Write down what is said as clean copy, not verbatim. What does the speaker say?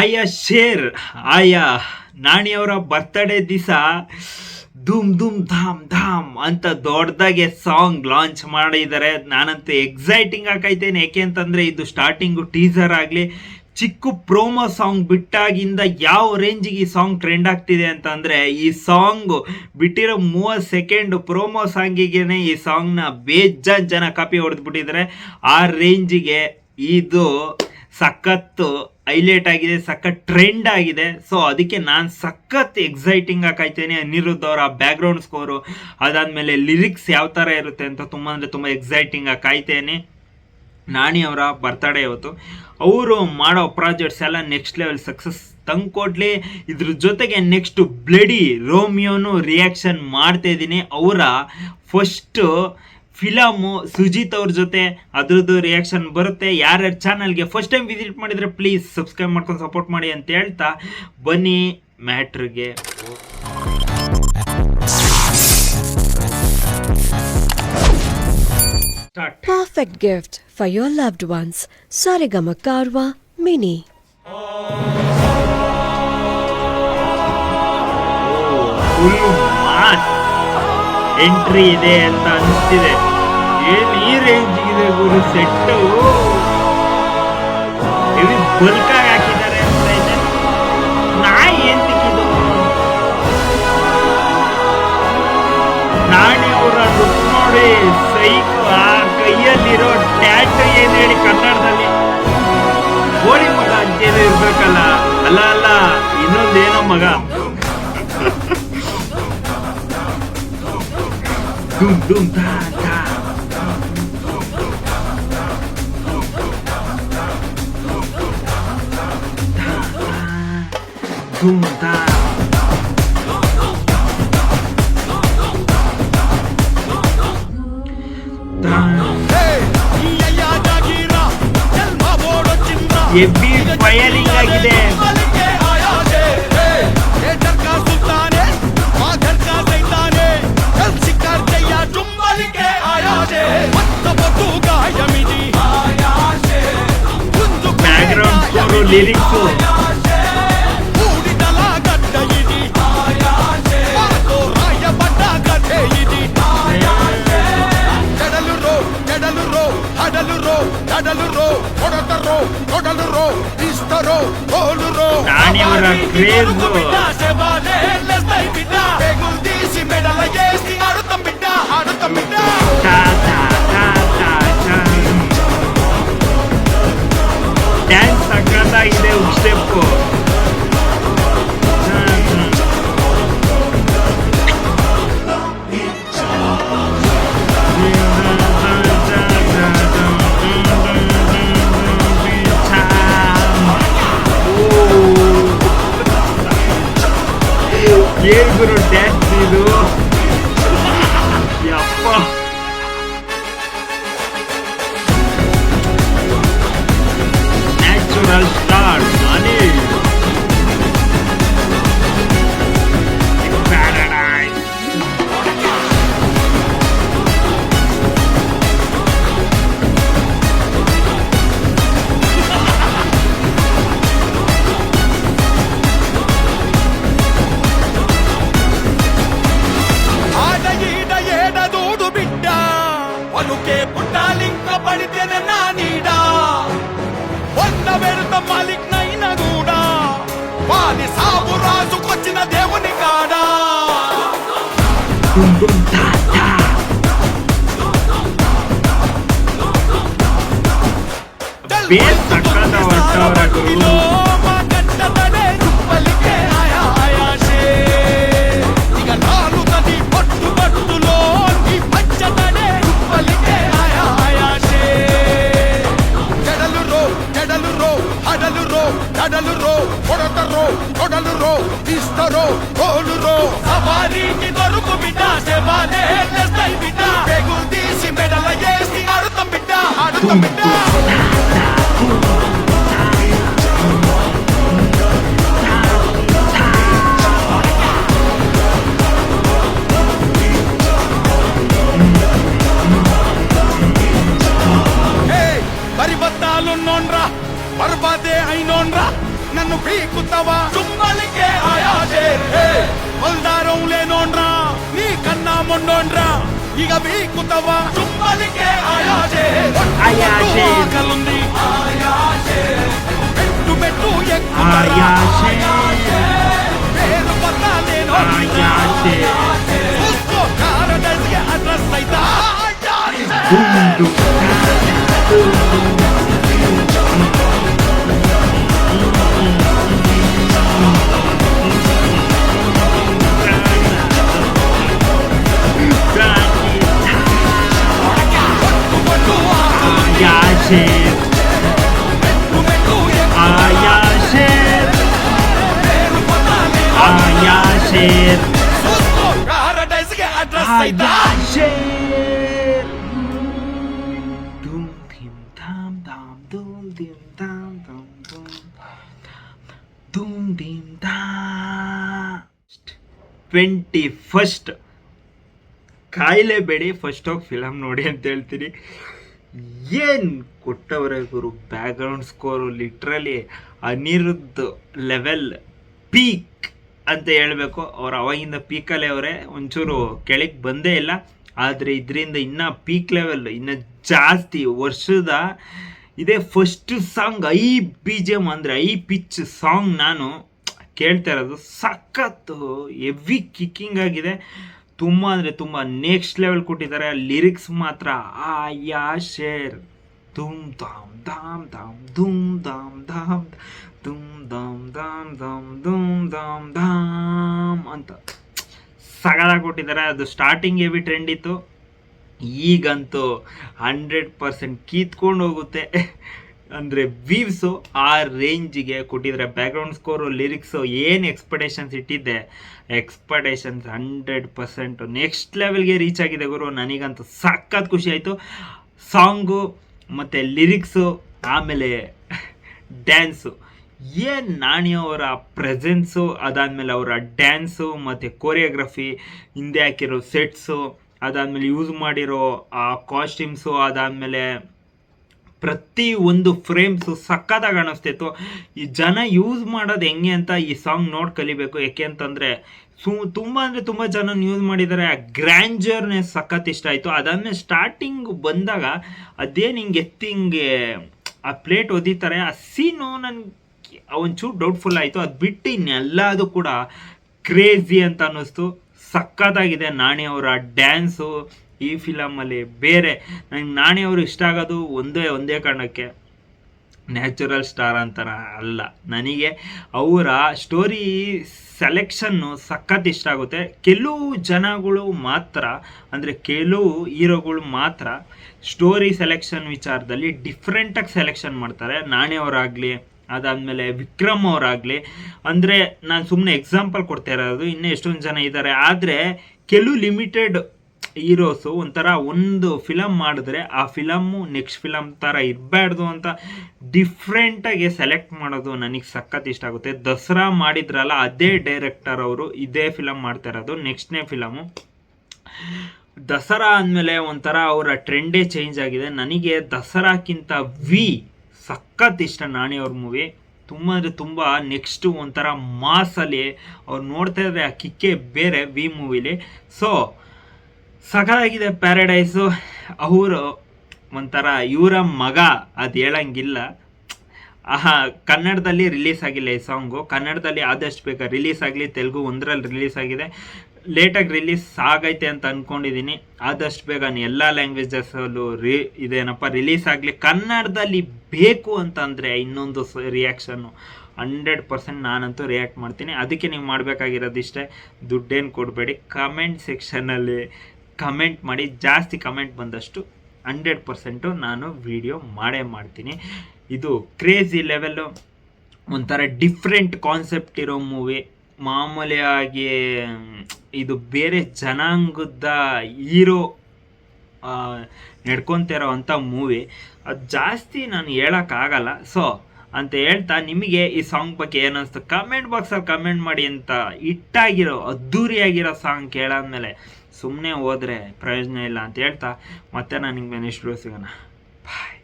ಆಯಾ ಶೇರ್ ಆಯಾ ನಾಣಿಯವರ ಬರ್ತ್ಡೇ ದಿವಸ ಧೂಮ್ ಧೂಮ್ ಧಾಮ್ ಧಾಮ್ ಅಂತ ದೊಡ್ಡದಾಗೆ ಸಾಂಗ್ ಲಾಂಚ್ ಮಾಡಿದ್ದಾರೆ. ನಾನಂತೂ ಎಕ್ಸೈಟಿಂಗ್ ಆಕೈತೇನೆ. ಯಾಕೆ ಅಂತಂದರೆ ಇದು ಸ್ಟಾರ್ಟಿಂಗು ಟೀಸರ್ ಆಗಲಿ ಚಿಕ್ಕ ಪ್ರೋಮೋ ಸಾಂಗ್ ಬಿಟ್ಟಾಗಿಂದ ಯಾವ ರೇಂಜಿಗೆ ಈ ಸಾಂಗ್ ಟ್ರೆಂಡ್ ಆಗ್ತಿದೆ ಅಂತಂದರೆ, ಈ ಸಾಂಗ್ ಬಿಟ್ಟಿರೋ 30 ಸೆಕೆಂಡ್ ಪ್ರೋಮೋ ಸಾಂಗಿಗೆ ಈ ಸಾಂಗ್ನ ಬೇಜಾನ್ ಜನ ಕಾಪಿ ಹೊಡೆದ್ಬಿಟ್ಟಿದ್ದಾರೆ. ಆ ರೇಂಜಿಗೆ ಇದು ಸಖತ್ತು ಹೈಲೈಟ್ ಆಗಿದೆ, ಸಖತ್ ಟ್ರೆಂಡ್ ಆಗಿದೆ. ಸೊ ಅದಕ್ಕೆ ನಾನು ಸಖತ್ ಎಕ್ಸೈಟಿಂಗ್ ಆಕಾಯ್ತೇನೆ. ಅನಿರುದ್ಧ ಅವರ ಬ್ಯಾಕ್ಗ್ರೌಂಡ್ ಸ್ಕೋರು, ಅದಾದಮೇಲೆ ಲಿರಿಕ್ಸ್ ಯಾವ ಥರ ಇರುತ್ತೆ ಅಂತ ತುಂಬ ಅಂದರೆ ತುಂಬ ಎಕ್ಸೈಟಿಂಗ್ ಆಗಿ ಕಾಯ್ತೇನೆ. ನಾಣಿ ಅವರ ಬರ್ತಡೇ ಇವತ್ತು. ಅವರು ಮಾಡೋ ಪ್ರಾಜೆಕ್ಟ್ಸ್ ಎಲ್ಲ ನೆಕ್ಸ್ಟ್ ಲೆವೆಲ್ ಸಕ್ಸಸ್ ತಂದ್ಕೊಡ್ಲಿ. ಇದ್ರ ಜೊತೆಗೆ ನೆಕ್ಸ್ಟ್ ಬ್ಲಡಿ ರೋಮಿಯೋನು ರಿಯಾಕ್ಷನ್ ಮಾಡ್ತಾ ಇದ್ದೀನಿ. ಅವರ ಫಸ್ಟು ಫಿಲಮು ಸುಜಿತ್ ಅವ್ರ ಜೊತೆ ಅದ್ರದ್ದು ರಿಯಾಕ್ಷನ್ ಬರುತ್ತೆ. ಯಾರ್ಯಾರು ಚಾನಲ್ಗೆ ಫಸ್ಟ್ ಟೈಮ್ ವಿಸಿಟ್ ಮಾಡಿದರೆ ಪ್ಲೀಸ್ ಸಬ್ಸ್ಕ್ರೈಬ್ ಮಾಡ್ಕೊಂಡು ಸಪೋರ್ಟ್ ಮಾಡಿ ಅಂತ ಹೇಳ್ತಾ ಬನ್ನಿ ಮ್ಯಾಟ್ರಿಗೆ. Perfect gift for your loved ones. Saregama Karwa Mini. Entry ಇದೆ ಅಂತ ಅನಿಸ್ತಿದೆ. ಏನು ಈ ರೇಂಜ್ ಇದೆ ಗುರು, ಸೆಟ್ಟು ಇವಿ ಬಲ್ಕಾಗಿ ಹಾಕಿದ್ದಾರೆ ಅಂತ ಇದೆ. ನಾಯಿ ಏನ್ ತಿಕ್ಕಿದ್ದು, ನಾಣಿ ಅವರ ಲುಕ್ ನೋಡಿ ಸೈಕ್. ಆ ಕೈಯಲ್ಲಿರೋ ಟ್ಯಾಟು ಏನ್ ಹೇಳಿ ಕನ್ನಡದಲ್ಲಿ ಗೋಳಿ ಮಗ ಅಂತೇನೋ ಇರ್ಬೇಕಲ್ಲ. ಅಲ್ಲ ಇನ್ನೊಂದೇನೋ ಮಗ. ಧೂಮ್ ಧೂಮ್ ಧಾ ಧಾ. ಧೂಮ್ ಧಾ. ಹೆವಿ ಫೈರಿಂಗ್ ಆಗಿದೆ. ಬ್ಯಾಕ್ಗ್ರೌಂಡ್ ಸ್ಕೋರು, ಲಿರಿಕ್ಸು ನಾಣಿಯವರ ಕ್ರೇಜ್. ಡ್ಯಾನ್ಸ್ ಸಕ್ಕತ್ತಾಗಿದೆ, ಸ್ಟೆಪ್ಪು. ಏನ್ ಗುರು ಡ್ಯಾನ್ಸ್ ಇದು, ಯಪ್ಪ. Natural star Nani. ಪ್ಯಾರಡೈಸ್. దేవుని కాడా ಬೇಸ್ ಸಕ್ಕತ್ತ ಹೊಟ್ಟವರಗಳು. సవారీకి దొరుకు బిడ్డ సేవాలే నెస్తై బిడ్డ పెగులు తీసి మెడల ఏసి ఆడుతాం బిడ్డ ఆడుతాం బిడ్డ. పరిబద్ధాలున్నోన్రా పర్వాదే అయినోన్రా నన్ను పీకుతావా చుమ్మలికే ఆయా షేర్ వల్దారంలే నోండ్రా నీ కన్నా మొండోండ్రా ఇక పీకుతావా చుమ్మలికే ఆయా షేర్ ఆయా షేర్. ఆకలుంది ఆయా షేర్ మెట్టు మెట్టు ఎక్కువ ఆయా షేర్. పేరు పట్టాలేనో ఆయా షేర్. చూసుకో కారడల్స్కి అడ్రస్ అయితా ఆయా షేర్. దుమ్ దుమ్ ఆయా షేర్. ఆయా షేర్. ఆయా షేర్. చూసుకో కారడల్స్కి అడ్రస్ అయితా ఆయా షేర్. దుమ్ ధిమ్ ధామ్ ధామ్ దుమ్ ధిమ్ ధామ్ ధామ్ దుమ్ దుమ్ ధిమ్ ಧಾಮ್. 21st ಕಾಯಿಲೆಬೇಡಿ, ಫಸ್ಟ್ ಹೋಗಿ ಫಿಲಮ್ ನೋಡಿ ಅಂತ ಹೇಳ್ತೀನಿ. ಏನು ಕೊಟ್ಟವ್ರೆ ಗುರು, background score literally Anirudh level peak ಅಂತ ಹೇಳಬೇಕು. ಅವ್ರು ಅವಾಗಿಂದ ಪೀಕಲ್ಲೇ ಅವರೇ, ಒಂಚೂರು ಕೆಳಗೆ ಬಂದೇ ಇಲ್ಲ. ಆದರೆ ಇದರಿಂದ ಇನ್ನೂ ಪೀಕ್ ಲೆವೆಲ್ ಇನ್ನೂ ಜಾಸ್ತಿ ವರ್ಷದ ಇದೇ ಫಸ್ಟ್ ಸಾಂಗ್. BGM ಅಂದರೆ ಪಿಚ್ ಸಾಂಗ್ ನಾನು ಕೇಳ್ತಾ ಇರೋದು. ಸಖತ್ತು ಹೆವಿ ಕಿಕ್ಕಿಂಗ್ ಆಗಿದೆ. ತುಂಬ ಅಂದರೆ ತುಂಬ ನೆಕ್ಸ್ಟ್ ಲೆವೆಲ್ ಕೊಟ್ಟಿದ್ದಾರೆ. ಲಿರಿಕ್ಸ್ ಮಾತ್ರ ಆಯಾ ಶೇರ್ ದುಮ್ ಧಾಮ್ ಧಾಮ್ ಧಾಮ್ ದುಮ್ ಧಾಮ್ ಧಾಮ್ ದುಮ್ ಧಾಮ್ ಧಾಮ್ ಧಾಮ್ ದುಮ್ ಧಾಮ್ ಧಾಮ್ ಅಂತ ಸಗದಾಗಿ ಕೊಟ್ಟಿದ್ದಾರೆ. ಅದು ಸ್ಟಾರ್ಟಿಂಗ್ ಹೆವಿ ಟ್ರೆಂಡ್ ಇತ್ತು, ಈಗಂತೂ 100% ಕೀತ್ಕೊಂಡು ಹೋಗುತ್ತೆ. ಅಂದರೆ ವ್ಯೂವ್ಸು ಆ ರೇಂಜಿಗೆ ಕೊಟ್ಟಿದ್ದಾರೆ. ಬ್ಯಾಕ್ಗ್ರೌಂಡ್ ಸ್ಕೋರು ಲಿರಿಕ್ಸು ಏನು ಎಕ್ಸ್ಪೆಕ್ಟೇಷನ್ಸ್ ಇಟ್ಟಿದ್ದೆ, ಎಕ್ಸ್ಪೆಕ್ಟೇಷನ್ಸ್ 100% ನೆಕ್ಸ್ಟ್ ಲೆವೆಲ್ಗೆ ರೀಚ್ ಆಗಿದೆ ಗುರು. ನನಗಂತೂ ಸಖತ್ ಖುಷಿ ಆಯಿತು. ಸಾಂಗು ಮತ್ತು ಲಿರಿಕ್ಸು ಆಮೇಲೆ ಡ್ಯಾನ್ಸು, ಏನು ನಾಣಿ ಅವರ ಪ್ರೆಸೆನ್ಸು, ಅದಾದಮೇಲೆ ಅವರ ಡ್ಯಾನ್ಸು ಮತ್ತು ಕೋರಿಯೋಗ್ರಫಿ, ಹಿಂದೆ ಹಾಕಿರೋ ಸೆಟ್ಸು, ಅದಾದಮೇಲೆ ಯೂಸ್ ಮಾಡಿರೋ ಆ ಕಾಸ್ಟ್ಯೂಮ್ಸು, ಅದಾದಮೇಲೆ ಪ್ರತಿ ಒಂದು ಫ್ರೇಮ್ಸು ಸಖತ್ತಾಗಿ ಕಾಣಿಸ್ತಿತ್ತು. ಈ ಜನ ಯೂಸ್ ಮಾಡೋದು ಹೆಂಗೆ ಅಂತ ಈ ಸಾಂಗ್ ನೋಡಿ ಕಲಿಬೇಕು. ಯಾಕೆ ಅಂತಂದರೆ ತುಂಬ ಅಂದರೆ ತುಂಬ ಜನ ಯೂಸ್ ಮಾಡಿದ್ದಾರೆ. ಆ ಗ್ರ್ಯಾಂಜರ್ನೇ ಸಖತ್ ಇಷ್ಟ ಆಯಿತು. ಅದಾದಮೇಲೆ ಸ್ಟಾರ್ಟಿಂಗ್ ಬಂದಾಗ ಅದೇನು ಹಿಂಗೆ ಎತ್ತಿ ಹಿಂಗೆ ಆ ಪ್ಲೇಟ್ ಒದಿತಾರೆ, ಆ ಸೀನು ನನಗೆ ಒಂಚೂರು ಡೌಟ್ಫುಲ್ ಆಯಿತು. ಅದು ಬಿಟ್ಟು ಇನ್ನೆಲ್ಲದು ಕೂಡ ಕ್ರೇಜಿ ಅಂತ ಅನ್ನಿಸ್ತು. ಸಖತ್ತಾಗಿದೆ ನಾಣಿ ಅವರ ಡ್ಯಾನ್ಸು ಈ ಫಿಲಮಲ್ಲಿ. ಬೇರೆ ನನಗೆ ನಾಣಿ ಅವರು ಇಷ್ಟ ಆಗೋದು ಒಂದೇ ಕಾರಣಕ್ಕೆ, ನ್ಯಾಚುರಲ್ ಸ್ಟಾರ್ ಅಂತಾರ ಅಲ್ಲ, ನನಗೆ ಅವರ ಸ್ಟೋರಿ ಸೆಲೆಕ್ಷನ್ನು ಸಖತ್ ಇಷ್ಟ ಆಗುತ್ತೆ. ಕೆಲವು ಜನಗಳು ಮಾತ್ರ, ಅಂದರೆ ಕೆಲವು ಹೀರೋಗಳು ಮಾತ್ರ ಸ್ಟೋರಿ ಸೆಲೆಕ್ಷನ್ ವಿಚಾರದಲ್ಲಿ ಡಿಫ್ರೆಂಟಾಗಿ ಸೆಲೆಕ್ಷನ್ ಮಾಡ್ತಾರೆ. ನಾಣಿ ಅವರಾಗಲಿ, ಅದಾದಮೇಲೆ ವಿಕ್ರಮ್ ಅವರಾಗಲಿ. ಅಂದರೆ ನಾನು ಸುಮ್ಮನೆ ಎಕ್ಸಾಂಪಲ್ ಕೊಡ್ತಾ ಇರೋದು, ಇನ್ನೂ ಎಷ್ಟೊಂದು ಜನ ಇದ್ದಾರೆ. ಆದರೆ ಕೆಲವು ಲಿಮಿಟೆಡ್ ಹೀರೋಸು ಒಂಥರ ಒಂದು ಫಿಲಮ್ ಮಾಡಿದ್ರೆ ಆ ಫಿಲಮ್ಮು ನೆಕ್ಸ್ಟ್ ಫಿಲಮ್ ಥರ ಇರಬಾರ್ದು ಅಂತ ಡಿಫ್ರೆಂಟಾಗಿ ಸೆಲೆಕ್ಟ್ ಮಾಡೋದು ನನಗೆ ಸಖತ್ ಇಷ್ಟ ಆಗುತ್ತೆ. ದಸರಾ ಮಾಡಿದ್ರಲ್ಲ, ಅದೇ ಡೈರೆಕ್ಟರ್ ಅವರು ಇದೇ ಫಿಲಮ್ ಮಾಡ್ತಾ ಇರೋದು, ನೆಕ್ಸ್ಟ್ನೇ ಫಿಲಮು. ದಸರಾ ಅಂದಮೇಲೆ ಒಂಥರ ಅವರ ಟ್ರೆಂಡೇ ಚೇಂಜ್ ಆಗಿದೆ. ನನಗೆ ದಸರಾಕ್ಕಿಂತ ಸಖತ್ ಇಷ್ಟ ನಾಣಿ ಅವ್ರ ಮೂವಿ. ತುಂಬ ಅಂದರೆ ತುಂಬ ನೆಕ್ಸ್ಟು ಒಂಥರ ಮಾಸಲ್ಲಿ ಅವ್ರು ನೋಡ್ತಾ ಇದ್ರೆ ಆ ಕಿಕ್ಕೇ ಬೇರೆ ಮೂವಿಲಿ. ಸೊ ಸಖತ್ತಾಗಿದೆ ಪ್ಯಾರಡೈಸು. ಅವರು ಒಂಥರ ಇವರ ಮಗ, ಅದು ಹೇಳಂಗಿಲ್ಲ. ಕನ್ನಡದಲ್ಲಿ ರಿಲೀಸ್ ಆಗಿಲ್ಲ ಈ ಸಾಂಗು. ಕನ್ನಡದಲ್ಲಿ ಆದಷ್ಟು ಬೇಗ ರಿಲೀಸ್ ಆಗಲಿ. ತೆಲುಗು 1ರಲ್ಲಿ ರಿಲೀಸ್ ಆಗಿದೆ, ಲೇಟಾಗಿ ರಿಲೀಸ್ ಆಗೈತೆ ಅಂತ ಅಂದ್ಕೊಂಡಿದ್ದೀನಿ. ಆದಷ್ಟು ಬೇಗ ಎಲ್ಲ ಲ್ಯಾಂಗ್ವೇಜಸಲ್ಲೂ ಇದೇನಪ್ಪ ರಿಲೀಸ್ ಆಗಲಿ. ಕನ್ನಡದಲ್ಲಿ ಬೇಕು ಅಂತಂದರೆ ಇನ್ನೊಂದು ರಿಯಾಕ್ಷನ್ನು 100% ನಾನಂತೂ ರಿಯಾಕ್ಟ್ ಮಾಡ್ತೀನಿ. ಅದಕ್ಕೆ ನೀವು ಮಾಡಬೇಕಾಗಿರೋದು ಇಷ್ಟೇ, ದುಡ್ಡೇನು ಕೊಡಬೇಡಿ, ಕಮೆಂಟ್ ಸೆಕ್ಷನಲ್ಲಿ ಕಮೆಂಟ್ ಮಾಡಿ. ಜಾಸ್ತಿ ಕಮೆಂಟ್ ಬಂದಷ್ಟು 100% ನಾನು ವಿಡಿಯೋ ಮಾಡೇ ಮಾಡ್ತೀನಿ. ಇದು ಕ್ರೇಜಿ ಲೆವೆಲ್ಲು, ಒಂಥರ ಡಿಫ್ರೆಂಟ್ ಕಾನ್ಸೆಪ್ಟ್ ಇರೋ ಮೂವಿ. ಮಾಮೂಲಿಯಾಗಿ ಇದು ಬೇರೆ ಜನಾಂಗದ ಹೀರೋ ನಡ್ಕೊತಿರೋ ಅಂಥ ಮೂವಿ. ಅದು ಜಾಸ್ತಿ ನಾನು ಹೇಳೋಕ್ಕಾಗಲ್ಲ. ಸೊ ಅಂತ ಹೇಳ್ತಾ, ನಿಮಗೆ ಈ ಸಾಂಗ್ ಬಗ್ಗೆ ಏನಿಸ್ತು ಕಮೆಂಟ್ ಬಾಕ್ಸಲ್ಲಿ ಕಮೆಂಟ್ ಮಾಡಿ. ಅಂತ ಹಿಟ್ಟಾಗಿರೋ ಅದ್ದೂರಿಯಾಗಿರೋ ಸಾಂಗ್ ಕೇಳಾದ್ಮೇಲೆ ಸುಮ್ಮನೆ ಹೋದರೆ ಪ್ರಯೋಜನ ಇಲ್ಲ ಅಂತ ಹೇಳ್ತಾ, ಮತ್ತೆ ನಾನು ನಿಮಗೆ ನೆಕ್ಸ್ಟ್ ವಿಡಿಯೋ ಸಿಗೋಣ. ಬಾಯ್.